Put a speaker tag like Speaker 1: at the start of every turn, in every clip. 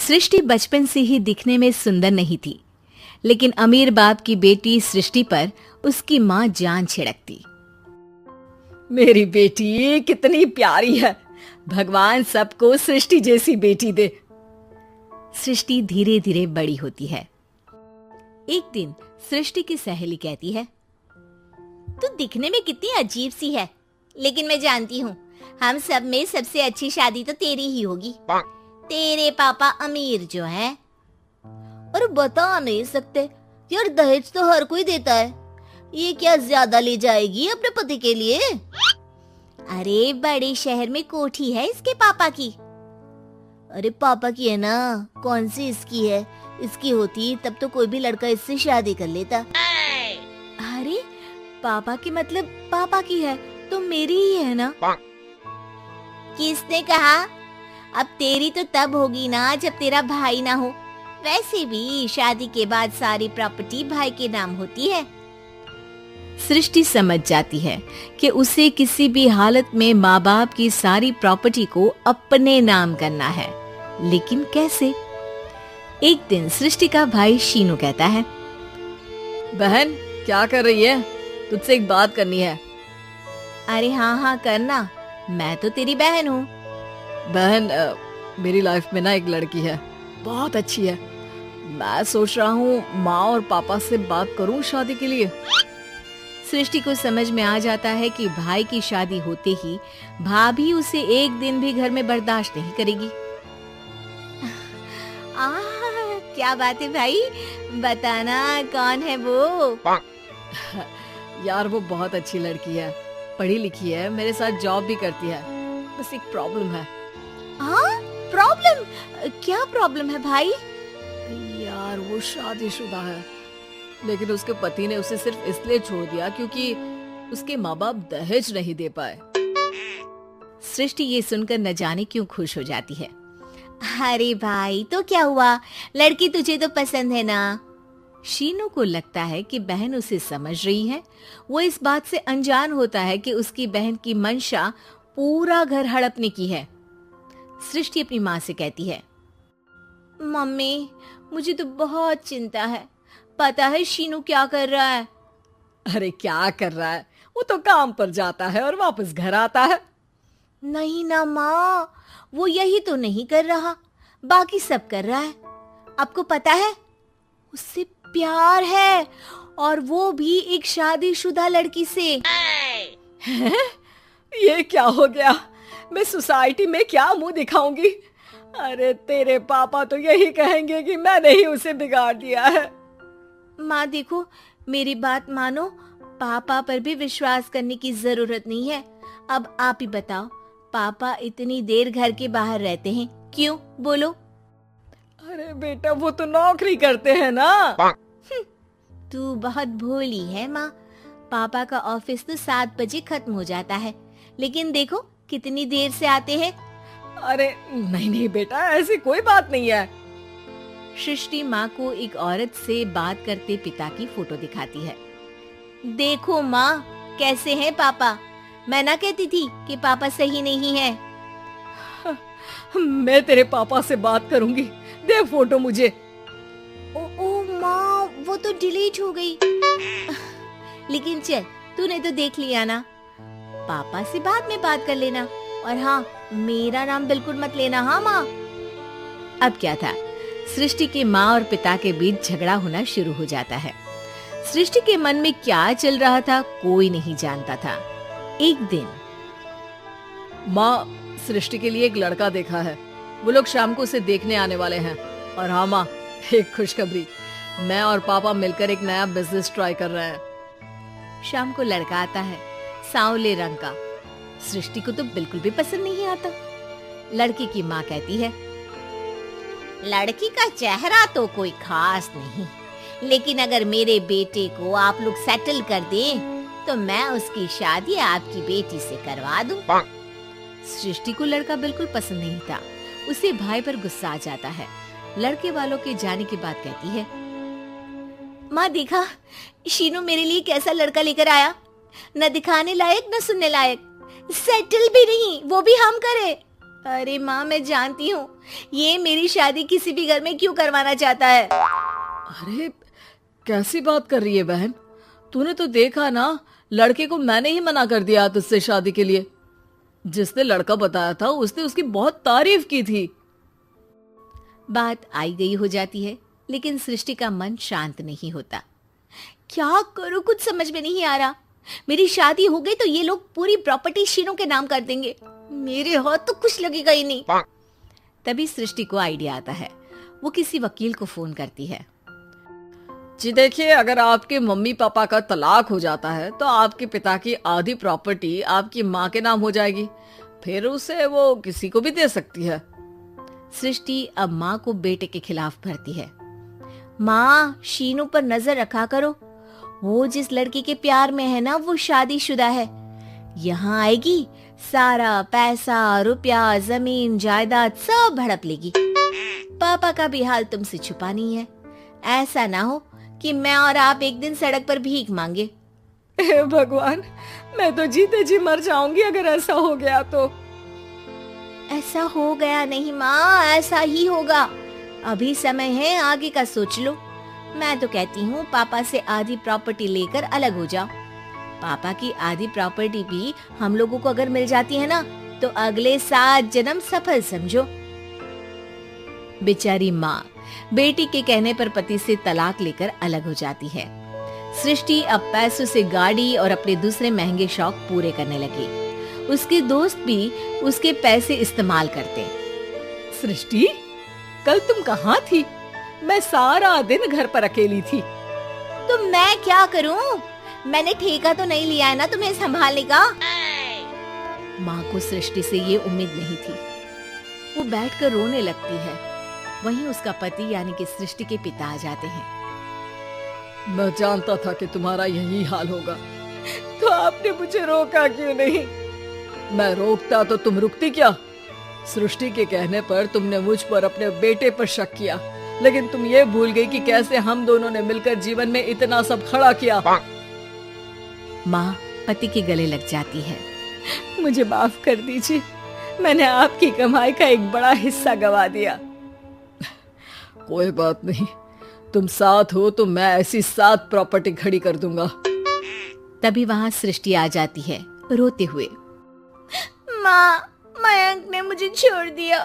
Speaker 1: सृष्टि बचपन से ही दिखने में सुंदर नहीं थी, लेकिन अमीर बाप की बेटी सृष्टि पर उसकी माँ जान छिड़कती।
Speaker 2: मेरी बेटी कितनी प्यारी है, भगवान सबको सृष्टि जैसी बेटी दे।
Speaker 1: सृष्टि धीरे धीरे बड़ी होती है। एक दिन सृष्टि की सहेली कहती है,
Speaker 3: तू दिखने में कितनी अजीब सी है, लेकिन मैं जानती हूँ हम सब में सबसे अच्छी शादी तो तेरी ही होगी। तेरे पापा अमीर जो हैं। और बता नहीं सकते यार, दहेज तो हर कोई देता है, ये क्या ज्यादा ले जाएगी अपने पति के लिए? अरे बड़े शहर में कोठी है इसके पापा की। अरे पापा की है ना, कौन सी इसकी है? इसकी होती तब तो कोई भी लड़का इससे शादी कर लेता।
Speaker 1: अरे पापा की मतलब पापा की है तो मेरी ही है ना?
Speaker 3: किसने कहा? अब तेरी तो तब होगी ना जब तेरा भाई ना हो। वैसे भी शादी के बाद सारी प्रॉपर्टी भाई के नाम होती है।
Speaker 1: सृष्टि समझ जाती है कि उसे किसी भी हालत में माँ बाप की सारी प्रॉपर्टी को अपने नाम करना है, लेकिन कैसे? एक दिन सृष्टि का भाई शीनू कहता है,
Speaker 2: बहन क्या कर रही है? तुझसे एक बात करनी है।
Speaker 1: अरे हाँ हाँ करना, मैं तो तेरी बहन हूँ।
Speaker 2: बहन मेरी लाइफ में ना एक लड़की है, बहुत अच्छी है। मैं सोच रहा हूँ माँ और पापा से बात करूँ शादी के लिए।
Speaker 1: सृष्टि को समझ में आ जाता है कि भाई की शादी होते ही भाभी उसे एक दिन भी घर में बर्दाश्त नहीं करेगी।
Speaker 3: क्या बात है भाई, बताना कौन है वो?
Speaker 2: यार वो बहुत अच्छी लड़की है, पढ़ी लिखी है, मेरे साथ जॉब भी करती है। बस एक प्रॉब्लम है।
Speaker 3: हाँ प्रॉब्लम? क्या प्रॉब्लम है भाई?
Speaker 2: यार वो शादीशुदा है, लेकिन उसके पति ने उसे सिर्फ इसलिए छोड़ दिया क्योंकि उसके माँ बाप दहेज नहीं दे पाए।
Speaker 1: सृष्टि ये सुनकर न जाने क्यों खुश हो जाती है।
Speaker 3: अरे भाई तो क्या हुआ, लड़की तुझे तो पसंद है ना?
Speaker 1: शीनू को लगता है कि बहन उसे समझ रही है। वो इस बात से अनजान होता है कि उसकी बहन की मंशा पूरा घर हड़पने की है। सृष्टि अपनी माँ से कहती है,
Speaker 3: मम्मी मुझे तो बहुत चिंता है, पता है शीनू क्या कर रहा है?
Speaker 2: अरे क्या कर रहा है? वो तो काम पर जाता है और वापस घर आता है।
Speaker 3: नहीं ना माँ, वो यही तो नहीं कर रहा, बाकी सब कर रहा है। आपको पता है उससे प्यार है, और वो भी एक शादीशुदा लड़की से।
Speaker 2: ये क्या हो गया? मैं सोसाइटी में क्या मुंह दिखाऊंगी? अरे तेरे पापा तो यही कहेंगे कि मैंने ही उसे बिगाड़ दिया है।
Speaker 3: माँ देखो, मेरी बात मानो, पापा पर भी विश्वास करने की जरूरत नहीं है। अब आप ही बताओ, पापा इतनी देर घर के बाहर रहते हैं क्यों? बोलो।
Speaker 2: अरे बेटा वो तो नौकरी करते हैं ना।
Speaker 3: तू बहुत भोली है माँ। पापा का ऑफिस तो 7 बजे खत्म हो जाता है, लेकिन देखो कितनी देर से आते हैं।
Speaker 2: अरे नहीं नहीं बेटा, ऐसी कोई बात नहीं है।
Speaker 1: सृष्टि माँ को एक औरत से बात करते पिता की फोटो दिखाती है।
Speaker 3: देखो माँ कैसे हैं पापा, मैं ना कहती थी कि पापा सही नहीं है।
Speaker 2: मैं तेरे पापा से बात करूंगी, दे फोटो मुझे।
Speaker 3: ओ माँ, वो तो डिलीट हो गई। लेकिन चल, तूने तो देख लिया ना, पापा से बाद में बात कर लेना। और हाँ, मेरा नाम बिल्कुल मत लेना। हाँ माँ।
Speaker 1: अब क्या था, सृष्टि के माँ और पिता के बीच झगड़ा होना शुरू हो जाता है। सृष्टि के मन में क्या चल रहा था कोई नहीं जानता था। एक दिन,
Speaker 2: माँ सृष्टि के लिए एक लड़का देखा है, वो लोग शाम को उसे देखने आने वाले हैं। और हाँ माँ, एक खुशखबरी, मैं और पापा मिलकर एक नया बिजनेस ट्राई कर रहे हैं।
Speaker 1: शाम को लड़का आता है, सांवले रंग का। सृष्टि को तो बिल्कुल भी पसंद नहीं आता। लड़की की माँ कहती है,
Speaker 3: लड़की का चेहरा तो कोई खास नहीं, लेकिन अगर मेरे बेटे को आप लोग सेटल कर दें तो मैं उसकी शादी आपकी बेटी से करवा दूं।
Speaker 1: सृष्टि को लड़का बिल्कुल पसंद नहीं था। उसे भाई पर गुस्सा आ जाता है। लड़के वालों के जाने की बात कहती है,
Speaker 3: माँ देखा शीनू मेरे लिए कैसा लड़का लेकर आया, न दिखाने लायक न सुनने लायक, सेटल भी नहीं, वो भी हम करे। अरे माँ, मैं जानती हूँ ये मेरी शादी किसी भी घर में क्यों करवाना चाहता है।
Speaker 2: अरे कैसी बात कर रही है बहन, तूने तो देखा ना, लड़के को मैंने ही मना कर दिया तुझसे शादी के लिए। जिसने लड़का बताया था उसने उसकी बहुत तारीफ की थी।
Speaker 1: बात आई गई हो जाती है, लेकिन सृष्टि का मन शांत नहीं होता।
Speaker 3: क्या करूँ, कुछ समझ में नहीं आ रहा। मेरी शादी हो गई तो ये लोग पूरी प्रॉपर्टी शीनू के नाम कर देंगे, मेरे हाथ तो कुछ लगेगा ही नहीं।
Speaker 1: तभी सृष्टि को आइडिया आता है। वो किसी वकील को फोन करती है।
Speaker 2: जी देखिए, अगर आपके मम्मी पापा का तलाक हो जाता है तो आपके पिता की आधी प्रॉपर्टी आपकी माँ के नाम हो जाएगी, फिर उसे वो किसी को भी दे सकती है।
Speaker 1: सृष्टि अब माँ को बेटे के खिलाफ भरती है।
Speaker 3: माँ, शीनू पर नजर रखा करो, वो जिस लड़की के प्यार में है ना, वो शादीशुदा है। यहाँ आएगी, सारा पैसा, रुपया, जमीन, जायदाद सब हड़प लेगी। पापा का भी हाल तुमसे छुपा नहीं है। ऐसा ना हो कि मैं और आप एक दिन सड़क पर भीख मांगे।
Speaker 2: हे भगवान, मैं तो जीते जी मर जाऊंगी अगर ऐसा हो गया तो।
Speaker 3: ऐसा हो गया नहीं माँ, ऐसा ही होगा। अभी समय है, आगे का सोच लो। मैं तो कहती हूँ पापा से आधी प्रॉपर्टी लेकर अलग हो जाओ। पापा की आधी प्रॉपर्टी भी हम लोगों को अगर मिल जाती है ना, तो अगले 7 जन्म सफल समझो।
Speaker 1: बेचारी माँ बेटी के कहने पर पति से तलाक लेकर अलग हो जाती है। सृष्टि अब पैसों से गाड़ी और अपने दूसरे महंगे शौक पूरे करने लगी। उसके दोस्त भी उसके पैसे इस्तेमाल करते।
Speaker 2: सृष्टि, कल तुम कहाँ थी? मैं सारा दिन घर पर अकेली थी।
Speaker 3: तो मैं क्या करूं? मैंने ठेका तो नहीं लिया है ना तुम्हें संभालने का।
Speaker 1: माँ को सृष्टि से ये उम्मीद नहीं थी। वो बैठकर रोने लगती है। वहीं उसका पति यानी कि सृष्टि के पिता आ जाते हैं।
Speaker 2: मैं जानता था कि तुम्हारा यही हाल होगा, तो आपने मुझे रोका क्यों नहीं? मैं रोकता तो तुम रुकती क्या? सृष्टि के कहने पर तुमने मुझ पर अपने बेटे पर शक किया, लेकिन तुम ये भूल गई कि कैसे हम दोनों ने मिलकर जीवन में इतना सब खड़ा किया।
Speaker 1: माँ पति के गले लग जाती है।
Speaker 2: मुझे माफ कर दीजिए, मैंने आपकी कमाई का एक बड़ा हिस्सा गवा दिया। कोई बात नहीं, तुम साथ हो तो मैं ऐसी 7 प्रॉपर्टी खड़ी कर दूंगा।
Speaker 1: तभी वहाँ सृष्टि आ जाती है रोते हुए।
Speaker 3: माँ, मयंक ने मुझे छोड़ दिया।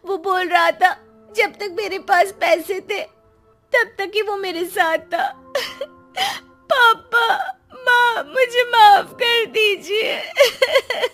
Speaker 3: वो बोल रहा था जब तक मेरे पास पैसे थे तब तक ही वो मेरे साथ था। पापा, माँ, मुझे माफ कर दीजिए।